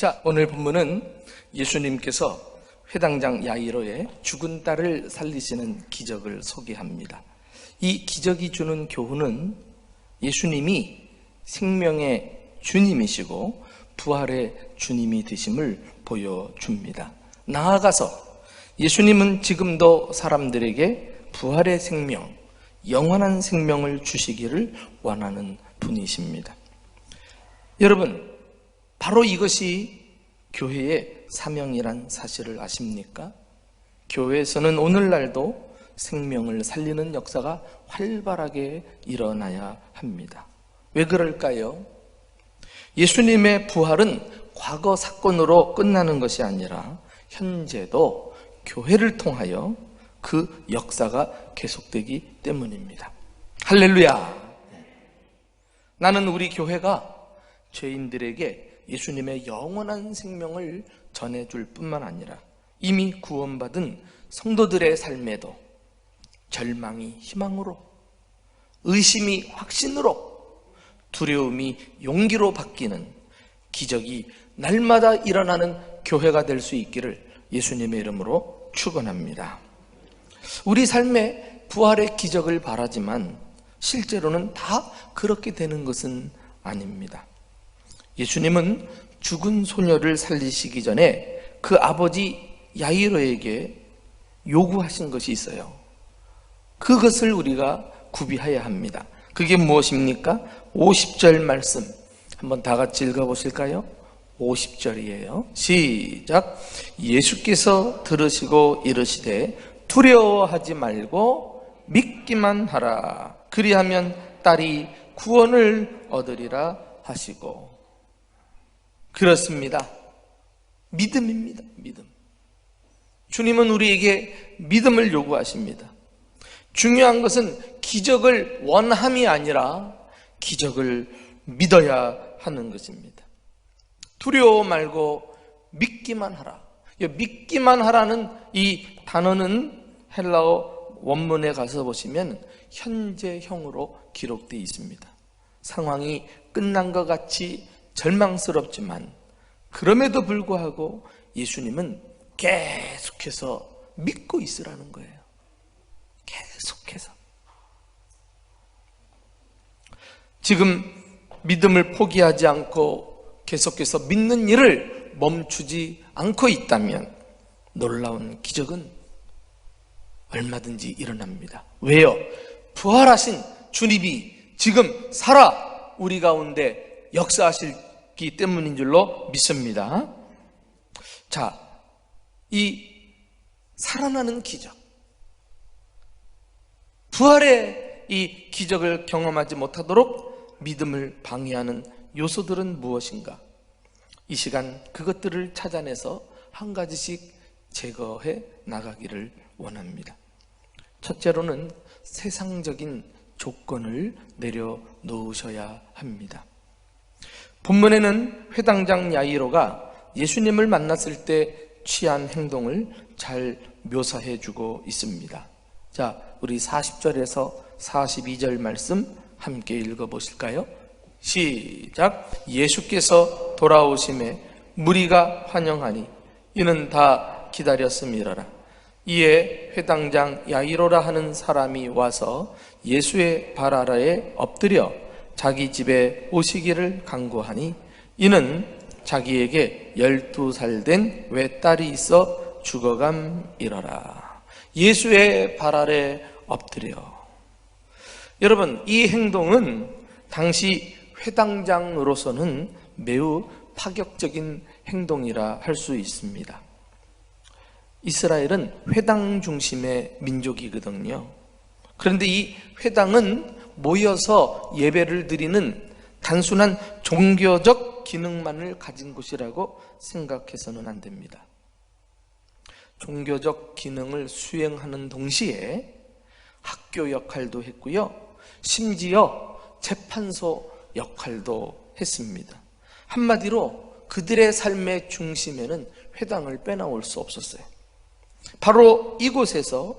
자, 오늘 본문은 예수님께서 회당장 야이로의 죽은 딸을 살리시는 기적을 소개합니다. 이 기적이 주는 교훈은 예수님이 생명의 주님이시고 부활의 주님이 되심을 보여줍니다. 나아가서 예수님은 지금도 사람들에게 부활의 생명, 영원한 생명을 주시기를 원하는 분이십니다. 여러분, 바로 이것이 교회의 사명이란 사실을 아십니까? 교회에서는 오늘날도 생명을 살리는 역사가 활발하게 일어나야 합니다. 왜 그럴까요? 예수님의 부활은 과거 사건으로 끝나는 것이 아니라 현재도 교회를 통하여 그 역사가 계속되기 때문입니다. 할렐루야! 나는 우리 교회가 죄인들에게 예수님의 영원한 생명을 전해줄 뿐만 아니라 이미 구원받은 성도들의 삶에도 절망이 희망으로, 의심이 확신으로, 두려움이 용기로 바뀌는 기적이 날마다 일어나는 교회가 될 수 있기를 예수님의 이름으로 축원합니다. 우리 삶에 부활의 기적을 바라지만 실제로는 다 그렇게 되는 것은 아닙니다. 예수님은 죽은 소녀를 살리시기 전에 그 아버지 야이로에게 요구하신 것이 있어요. 그것을 우리가 구비해야 합니다. 그게 무엇입니까? 50절 말씀 한번 다 같이 읽어보실까요? 50절이에요. 시작. 예수께서 들으시고 이르시되 두려워하지 말고 믿기만 하라. 그리하면 딸이 구원을 얻으리라 하시고. 그렇습니다. 믿음입니다. 믿음. 주님은 우리에게 믿음을 요구하십니다. 중요한 것은 기적을 원함이 아니라 기적을 믿어야 하는 것입니다. 두려워 말고 믿기만 하라. 믿기만 하라는 이 단어는 헬라어 원문에 가서 보시면 현재형으로 기록되어 있습니다. 상황이 끝난 것 같이 절망스럽지만 그럼에도 불구하고 예수님은 계속해서 믿고 있으라는 거예요. 계속해서. 지금 믿음을 포기하지 않고 계속해서 믿는 일을 멈추지 않고 있다면 놀라운 기적은 얼마든지 일어납니다. 왜요? 부활하신 주님이 지금 살아 우리 가운데 역사하시기 때문인 줄로 믿습니다. 자, 이 살아나는 기적, 부활의 이 기적을 경험하지 못하도록 믿음을 방해하는 요소들은 무엇인가? 이 시간 그것들을 찾아내서 한 가지씩 제거해 나가기를 원합니다. 첫째로는 세상적인 조건을 내려놓으셔야 합니다. 본문에는 회당장 야이로가 예수님을 만났을 때 취한 행동을 잘 묘사해 주고 있습니다. 자, 우리 40절에서 42절 말씀 함께 읽어보실까요? 시작. 예수께서 돌아오심에 무리가 환영하니 이는 다 기다렸음이라라. 이에 회당장 야이로라 하는 사람이 와서 예수의 발 아래에 엎드려 자기 집에 오시기를 간구하니 이는 자기에게 12살 된 외딸이 있어 죽어감이러라. 예수의 발 아래 엎드려. 여러분, 이 행동은 당시 회당장으로서는 매우 파격적인 행동이라 할 수 있습니다. 이스라엘은 회당 중심의 민족이거든요. 그런데 이 회당은 모여서 예배를 드리는 단순한 종교적 기능만을 가진 곳이라고 생각해서는 안 됩니다. 종교적 기능을 수행하는 동시에 학교 역할도 했고요. 심지어 재판소 역할도 했습니다. 한마디로 그들의 삶의 중심에는 회당을 빼놓을 수 없었어요. 바로 이곳에서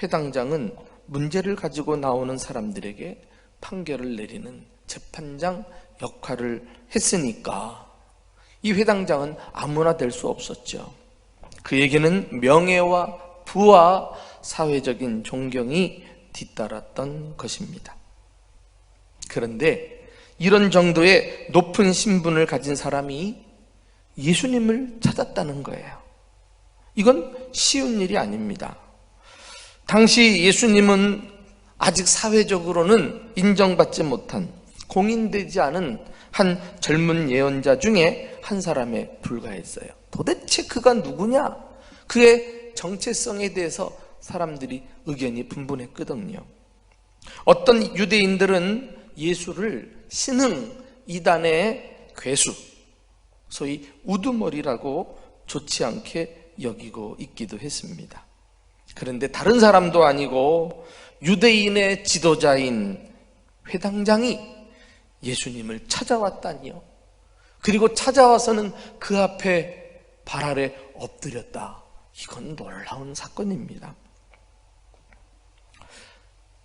회당장은 문제를 가지고 나오는 사람들에게 판결을 내리는 재판장 역할을 했으니까 이 회당장은 아무나 될 수 없었죠. 그에게는 명예와 부와 사회적인 존경이 뒤따랐던 것입니다. 그런데 이런 정도의 높은 신분을 가진 사람이 예수님을 찾았다는 거예요. 이건 쉬운 일이 아닙니다. 당시 예수님은 아직 사회적으로는 인정받지 못한, 공인되지 않은 한 젊은 예언자 중에 한 사람에 불과했어요. 도대체 그가 누구냐? 그의 정체성에 대해서 사람들이 의견이 분분했거든요. 어떤 유대인들은 예수를 신흥 이단의 괴수, 소위 우두머리라고 좋지 않게 여기고 있기도 했습니다. 그런데 다른 사람도 아니고 유대인의 지도자인 회당장이 예수님을 찾아왔다니요. 그리고 찾아와서는 그 앞에 발 아래 엎드렸다. 이건 놀라운 사건입니다.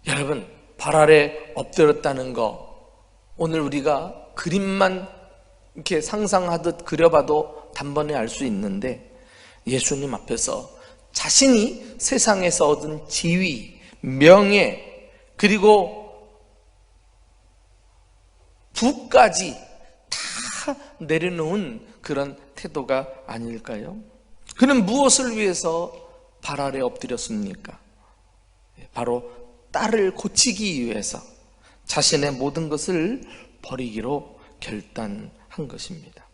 여러분, 발 아래 엎드렸다는 거, 오늘 우리가 그림만 이렇게 상상하듯 그려봐도 단번에 알 수 있는데, 예수님 앞에서 자신이 세상에서 얻은 지위, 명예, 그리고 부까지 다 내려놓은 그런 태도가 아닐까요? 그는 무엇을 위해서 발 아래 엎드렸습니까? 바로 딸을 고치기 위해서 자신의 모든 것을 버리기로 결단한 것입니다.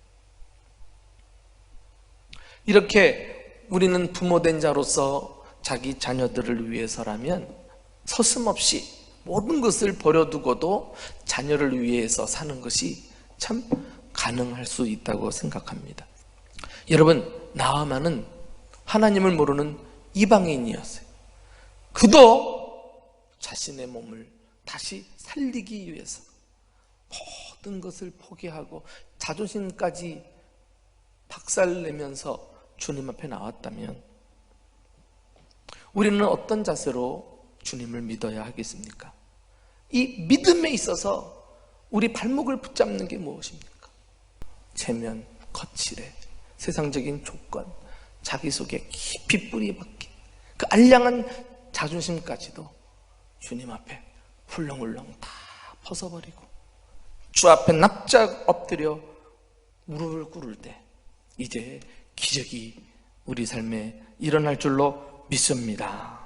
이렇게 우리는 부모된 자로서 자기 자녀들을 위해서라면 서슴없이 모든 것을 버려두고도 자녀를 위해서 사는 것이 참 가능할 수 있다고 생각합니다. 여러분, 나아만은 하나님을 모르는 이방인이었어요. 그도 자신의 몸을 다시 살리기 위해서 모든 것을 포기하고 자존심까지 박살내면서 주님 앞에 나왔다면 우리는 어떤 자세로 주님을 믿어야 하겠습니까? 이 믿음에 있어서 우리 발목을 붙잡는 게 무엇입니까? 체면, 거칠애, 세상적인 조건, 자기 속에 깊이 뿌리 박힌 그 알량한 자존심까지도 주님 앞에 훌렁훌렁 다 벗어버리고 주 앞에 납작 엎드려 무릎을 꿇을 때 이제 기적이 우리 삶에 일어날 줄로 믿습니다.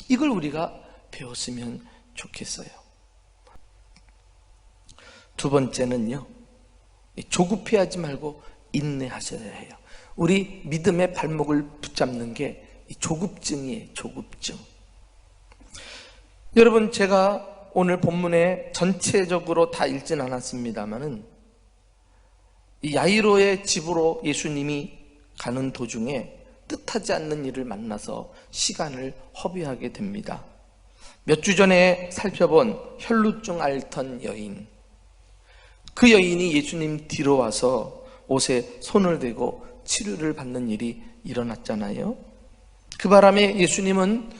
이걸 우리가 배웠으면 좋겠어요. 두 번째는요, 조급해하지 말고 인내하셔야 해요. 우리 믿음의 발목을 붙잡는 게 조급증이에요. 조급증. 여러분, 제가 오늘 본문에 전체적으로 다 읽진 않았습니다만은 이 야이로의 집으로 예수님이 가는 도중에 뜻하지 않는 일을 만나서 시간을 허비하게 됩니다. 몇 주 전에 살펴본 혈루증 앓던 여인, 그 여인이 예수님 뒤로 와서 옷에 손을 대고 치료를 받는 일이 일어났잖아요. 그 바람에 예수님은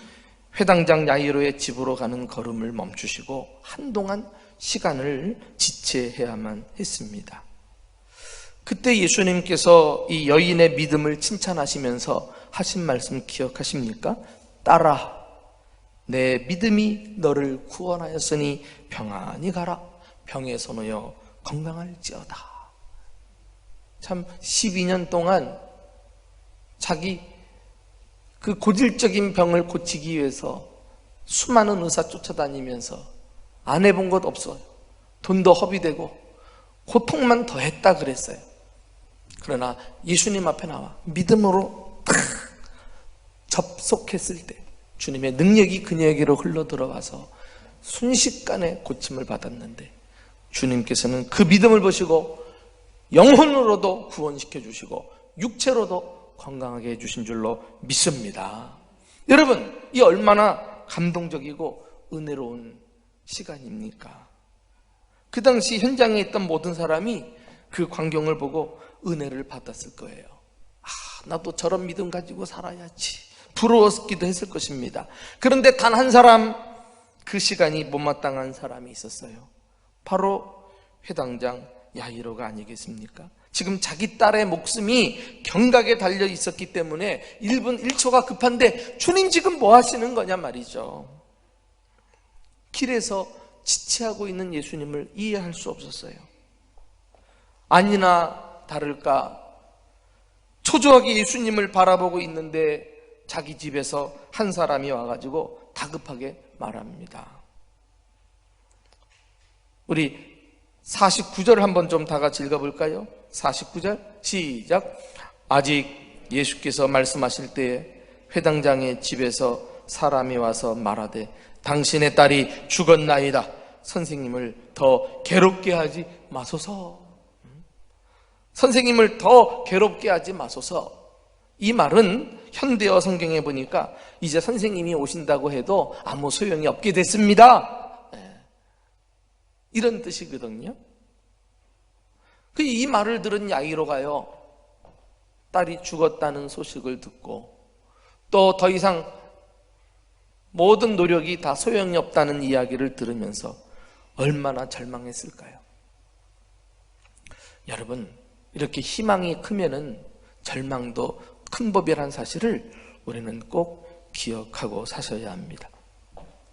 회당장 야이로의 집으로 가는 걸음을 멈추시고 한동안 시간을 지체해야만 했습니다. 그때 예수님께서 이 여인의 믿음을 칭찬하시면서 하신 말씀 기억하십니까? 딸아, 내 믿음이 너를 구원하였으니 평안히 가라. 병에서 놓여 건강할지어다. 참 12년 동안 자기 그 고질적인 병을 고치기 위해서 수많은 의사 쫓아다니면서 안 해본 것 없어요. 돈도 허비되고 고통만 더했다 그랬어요. 그러나 예수님 앞에 나와 믿음으로 탁 접속했을 때 주님의 능력이 그녀에게로 흘러 들어가서 순식간에 고침을 받았는데 주님께서는 그 믿음을 보시고 영혼으로도 구원시켜 주시고 육체로도 건강하게 해주신 줄로 믿습니다. 여러분, 이 얼마나 감동적이고 은혜로운 시간입니까? 그 당시 현장에 있던 모든 사람이 그 광경을 보고 은혜를 받았을 거예요. 나도 저런 믿음 가지고 살아야지. 부러웠기도 했을 것입니다. 그런데 단 한 사람, 그 시간이 못마땅한 사람이 있었어요. 바로 회당장 야이로가 아니겠습니까? 지금 자기 딸의 목숨이 경각에 달려 있었기 때문에 1분 1초가 급한데 주님 지금 뭐 하시는 거냐 말이죠. 길에서 지체하고 있는 예수님을 이해할 수 없었어요. 아니나 다를까 초조하게 예수님을 바라보고 있는데 자기 집에서 한 사람이 와가지고 다급하게 말합니다. 우리 49절 한번 좀 다 같이 읽어볼까요? 49절 시작. 아직 예수께서 말씀하실 때에 회당장의 집에서 사람이 와서 말하되 당신의 딸이 죽었나이다. 선생님을 더 괴롭게 하지 마소서. 선생님을 더 괴롭게 하지 마소서. 이 말은 현대어 성경에 보니까 이제 선생님이 오신다고 해도 아무 소용이 없게 됐습니다, 이런 뜻이거든요. 이 말을 들은 야이로가요, 딸이 죽었다는 소식을 듣고 또 더 이상 모든 노력이 다 소용이 없다는 이야기를 들으면서 얼마나 절망했을까요? 여러분, 이렇게 희망이 크면은 절망도 큰 법이라는 사실을 우리는 꼭 기억하고 사셔야 합니다.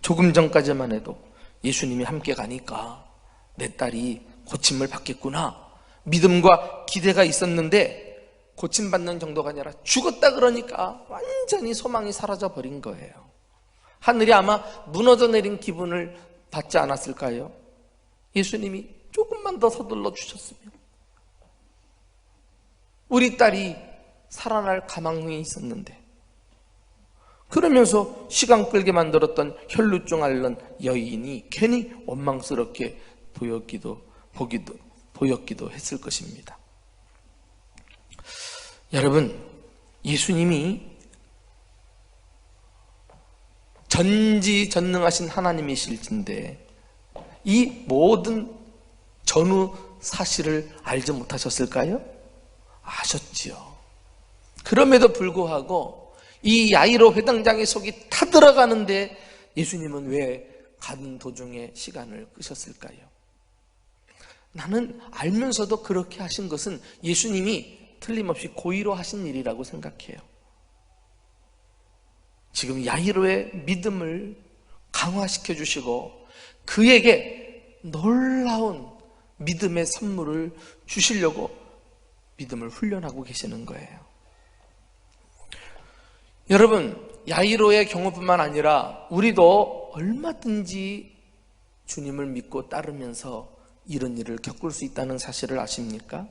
조금 전까지만 해도 예수님이 함께 가니까 내 딸이 고침을 받겠구나, 믿음과 기대가 있었는데 고침받는 정도가 아니라 죽었다 그러니까 완전히 소망이 사라져 버린 거예요. 하늘이 아마 무너져 내린 기분을 받지 않았을까요? 예수님이 조금만 더 서둘러 주셨으면 우리 딸이 살아날 가망이 있었는데, 그러면서 시간 끌게 만들었던 혈루증 앓는 여인이 괜히 원망스럽게 보였기도 했을 것입니다. 여러분, 예수님이 전지전능하신 하나님이실진데 이 모든 전후 사실을 알지 못하셨을까요? 아셨지요. 그럼에도 불구하고 이 야이로 회당장의 속이 타들어가는데 예수님은 왜 가는 도중에 시간을 끄셨을까요? 나는 알면서도 그렇게 하신 것은 예수님이 틀림없이 고의로 하신 일이라고 생각해요. 지금 야이로의 믿음을 강화시켜 주시고 그에게 놀라운 믿음의 선물을 주시려고 믿음을 훈련하고 계시는 거예요. 여러분, 야이로의 경우뿐만 아니라 우리도 얼마든지 주님을 믿고 따르면서 이런 일을 겪을 수 있다는 사실을 아십니까?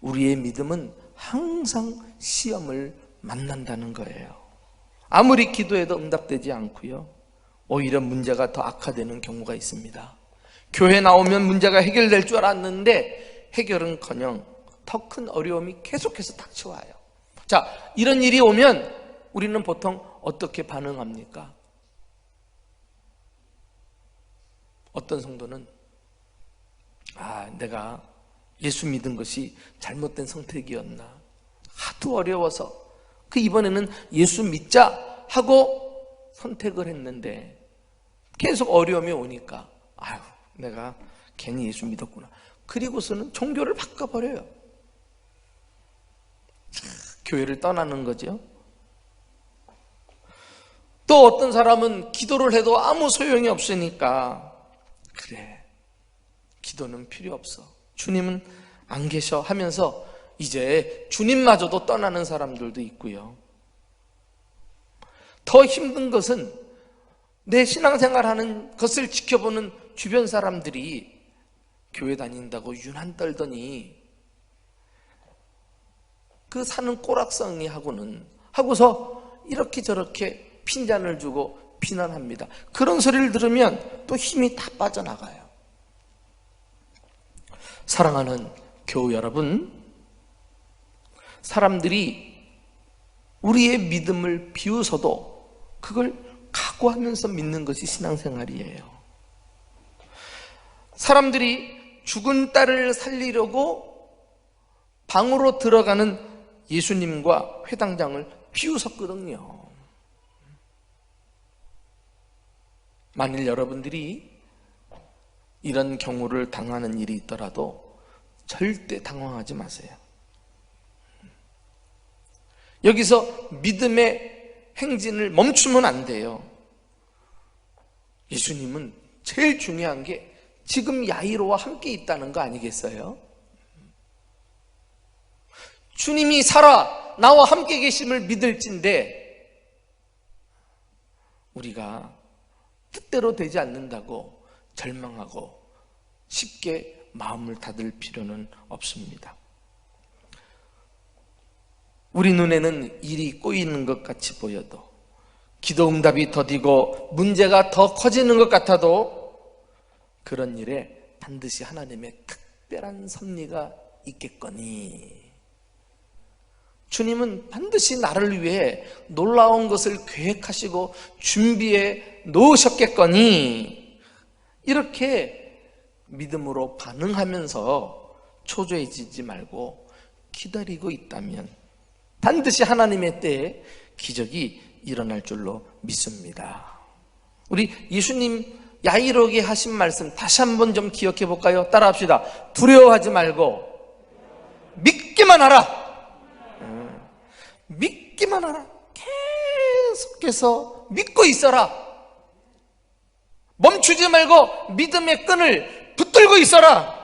우리의 믿음은 항상 시험을 만난다는 거예요. 아무리 기도해도 응답되지 않고요, 오히려 문제가 더 악화되는 경우가 있습니다. 교회 나오면 문제가 해결될 줄 알았는데 해결은커녕 더 큰 어려움이 계속해서 닥쳐와요. 자, 이런 일이 오면 우리는 보통 어떻게 반응합니까? 어떤 성도는 내가 예수 믿은 것이 잘못된 선택이었나, 하도 어려워서 이번에는 예수 믿자 하고 선택을 했는데 계속 어려움이 오니까 내가 괜히 예수 믿었구나, 그리고서는 종교를 바꿔버려요. 교회를 떠나는 거죠. 또 어떤 사람은 기도를 해도 아무 소용이 없으니까 그래, 기도는 필요 없어, 주님은 안 계셔 하면서 이제 주님마저도 떠나는 사람들도 있고요. 더 힘든 것은 내 신앙생활하는 것을 지켜보는 주변 사람들이 교회 다닌다고 유난 떨더니 그 사는 꼬락서니 하고서 이렇게 저렇게 핀잔을 주고 비난합니다. 그런 소리를 들으면 또 힘이 다 빠져나가요. 사랑하는 교우 여러분, 사람들이 우리의 믿음을 비웃어도 그걸 각오하면서 믿는 것이 신앙생활이에요. 사람들이 죽은 딸을 살리려고 방으로 들어가는 예수님과 회당장을 비웃었거든요. 만일 여러분들이 이런 경우를 당하는 일이 있더라도 절대 당황하지 마세요. 여기서 믿음의 행진을 멈추면 안 돼요. 예수님은 제일 중요한 게 지금 야이로와 함께 있다는 거 아니겠어요? 주님이 살아 나와 함께 계심을 믿을진데 우리가 뜻대로 되지 않는다고 절망하고 쉽게 마음을 닫을 필요는 없습니다. 우리 눈에는 일이 꼬이는 것 같이 보여도, 기도 응답이 더디고 문제가 더 커지는 것 같아도 그런 일에 반드시 하나님의 특별한 섭리가 있겠거니, 주님은 반드시 나를 위해 놀라운 것을 계획하시고 준비해 놓으셨겠거니, 이렇게 믿음으로 반응하면서 초조해지지 말고 기다리고 있다면 반드시 하나님의 때에 기적이 일어날 줄로 믿습니다. 우리 예수님 야이로에게 하신 말씀 다시 한번 좀 기억해 볼까요? 따라합시다. 두려워하지 말고 믿기만 하라. 믿기만 하라. 계속해서 믿고 있어라. 멈추지 말고 믿음의 끈을 붙들고 있어라.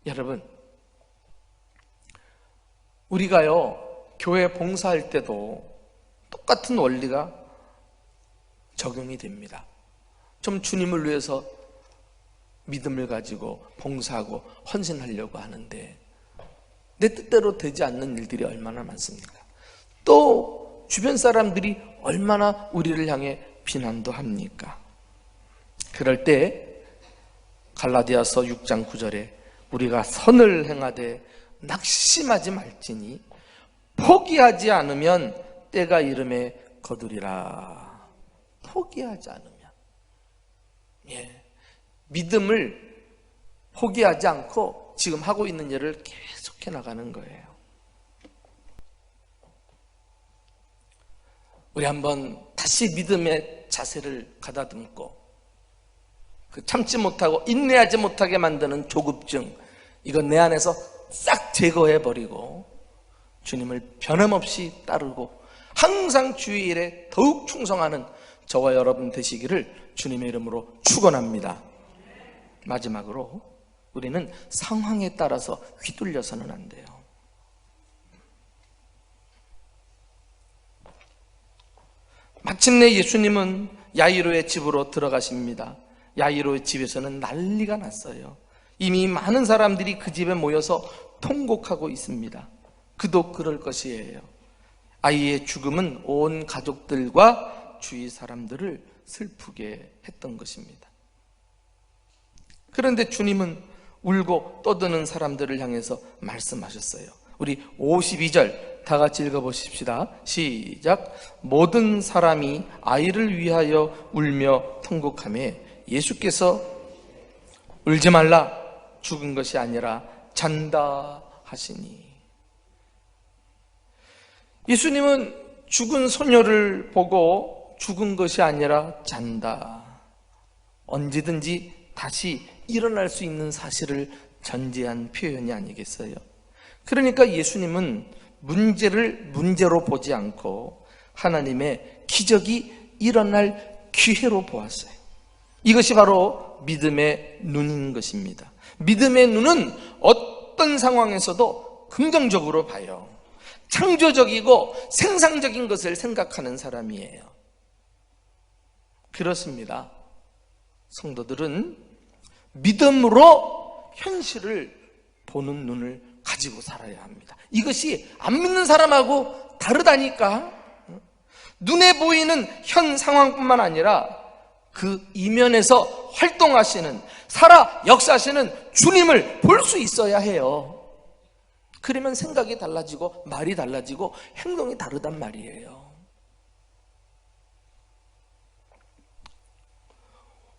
여러분, 우리가요 교회 봉사할 때도 똑같은 원리가 적용이 됩니다. 좀 주님을 위해서 믿음을 가지고 봉사하고 헌신하려고 하는데 내 뜻대로 되지 않는 일들이 얼마나 많습니까? 또 주변 사람들이 얼마나 우리를 향해 비난도 합니까? 그럴 때 갈라디아서 6장 9절에 우리가 선을 행하되 낙심하지 말지니 포기하지 않으면 때가 이름에 거두리라. 포기하지 않으면, 믿음을 포기하지 않고 지금 하고 있는 일을 계속해 나가는 거예요. 우리 한번 다시 믿음의 자세를 가다듬고 그 참지 못하고 인내하지 못하게 만드는 조급증, 이건 내 안에서 싹 제거해버리고 주님을 변함없이 따르고 항상 주의 일에 더욱 충성하는 저와 여러분 되시기를 주님의 이름으로 축원합니다. 마지막으로 우리는 상황에 따라서 휘둘려서는 안 돼요. 마침내 예수님은 야이로의 집으로 들어가십니다. 야이로의 집에서는 난리가 났어요. 이미 많은 사람들이 그 집에 모여서 통곡하고 있습니다. 그도 그럴 것이에요. 아이의 죽음은 온 가족들과 주위 사람들을 슬프게 했던 것입니다. 그런데 주님은 울고 떠드는 사람들을 향해서 말씀하셨어요. 우리 52절 다 같이 읽어보십시다. 시작. 모든 사람이 아이를 위하여 울며 통곡하며 예수께서 울지 말라, 죽은 것이 아니라 잔다 하시니. 예수님은 죽은 소녀를 보고 죽은 것이 아니라 잔다, 언제든지 다시 일어날 수 있는 사실을 전제한 표현이 아니겠어요? 그러니까 예수님은 문제를 문제로 보지 않고 하나님의 기적이 일어날 기회로 보았어요. 이것이 바로 믿음의 눈인 것입니다. 믿음의 눈은 어떤 상황에서도 긍정적으로 봐요. 창조적이고 생산적인 것을 생각하는 사람이에요. 그렇습니다. 성도들은 믿음으로 현실을 보는 눈을 가지고 살아야 합니다. 이것이 안 믿는 사람하고 다르다니까. 눈에 보이는 현 상황뿐만 아니라 그 이면에서 활동하시는, 살아 역사하시는 주님을 볼 수 있어야 해요. 그러면 생각이 달라지고 말이 달라지고 행동이 다르단 말이에요.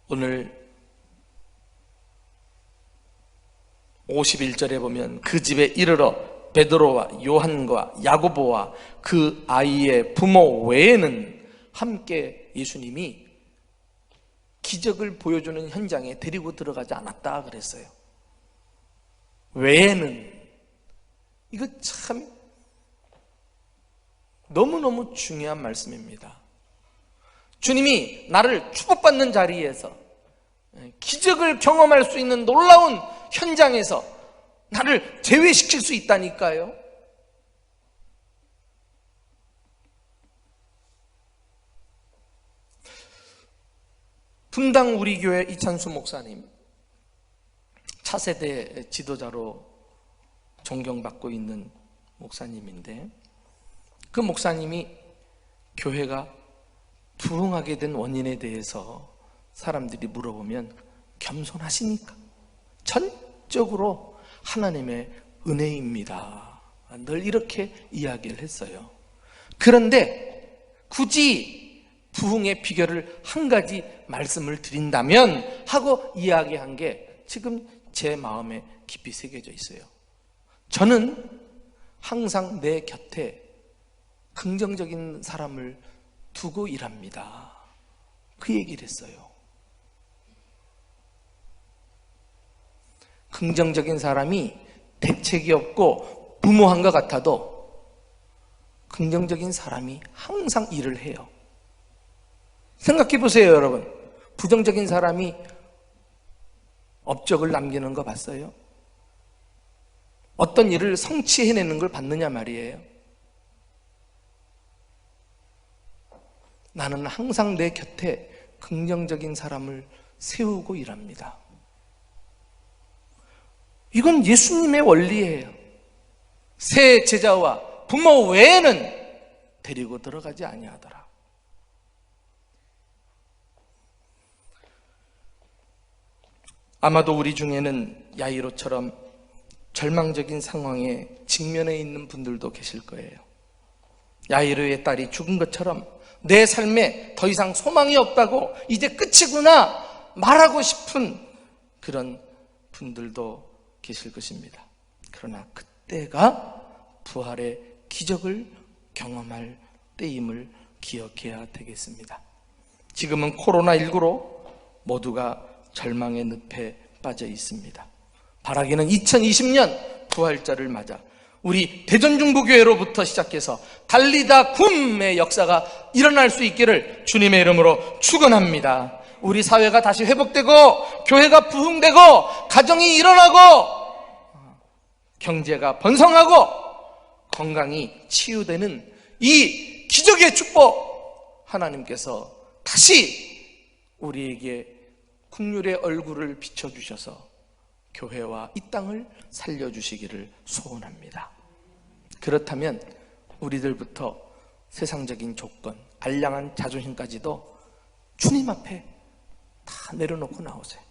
오늘 51절에 보면 그 집에 이르러 베드로와 요한과 야고보와 그 아이의 부모 외에는 함께 예수님이 기적을 보여주는 현장에 데리고 들어가지 않았다 그랬어요. 외에는, 이거 참 너무너무 중요한 말씀입니다. 주님이 나를 축복받는 자리에서, 기적을 경험할 수 있는 놀라운 현장에서 나를 제외시킬 수 있다니까요. 분당 우리 교회 이찬수 목사님, 차세대 지도자로 존경받고 있는 목사님인데, 그 목사님이 교회가 부흥하게 된 원인에 대해서 사람들이 물어보면 겸손하시니까, 전적으로 하나님의 은혜입니다, 늘 이렇게 이야기를 했어요. 그런데 굳이 부흥의 비결을 한 가지 말씀을 드린다면 하고 이야기한 게 지금 제 마음에 깊이 새겨져 있어요. 저는 항상 내 곁에 긍정적인 사람을 두고 일합니다, 그 얘기를 했어요. 긍정적인 사람이 대책이 없고 무모한 것 같아도 긍정적인 사람이 항상 일을 해요. 생각해 보세요, 여러분. 부정적인 사람이 업적을 남기는 거 봤어요? 어떤 일을 성취해내는 걸 봤느냐 말이에요. 나는 항상 내 곁에 긍정적인 사람을 세우고 일합니다. 이건 예수님의 원리예요. 새 제자와 부모 외에는 데리고 들어가지 아니하더라. 아마도 우리 중에는 야이로처럼 절망적인 상황에 직면해 있는 분들도 계실 거예요. 야이로의 딸이 죽은 것처럼 내 삶에 더 이상 소망이 없다고, 이제 끝이구나 말하고 싶은 그런 분들도 계실 것입니다. 그러나 그때가 부활의 기적을 경험할 때임을 기억해야 되겠습니다. 지금은 코로나19로 모두가 절망의 늪에 빠져 있습니다. 바라기는 2020년 부활절을 맞아 우리 대전중부교회로부터 시작해서 달리다 굼의 역사가 일어날 수 있기를 주님의 이름으로 축원합니다. 우리 사회가 다시 회복되고 교회가 부흥되고 가정이 일어나고 경제가 번성하고 건강이 치유되는 이 기적의 축복, 하나님께서 다시 우리에게 국률의 얼굴을 비춰주셔서 교회와 이 땅을 살려주시기를 소원합니다. 그렇다면 우리들부터 세상적인 조건, 알량한 자존심까지도 주님 앞에 다 내려놓고 나오세요.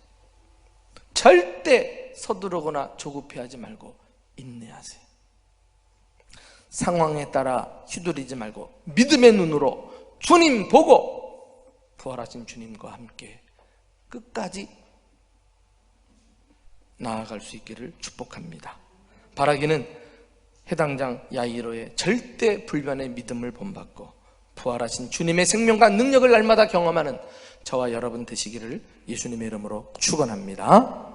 절대 서두르거나 조급해하지 말고 인내하세요. 상황에 따라 휘둘리지 말고 믿음의 눈으로 주님 보고 부활하신 주님과 함께 끝까지 나아갈 수 있기를 축복합니다. 바라기는 해당장 야이로의 절대 불변의 믿음을 본받고 부활하신 주님의 생명과 능력을 날마다 경험하는 저와 여러분 되시기를 예수님의 이름으로 축원합니다.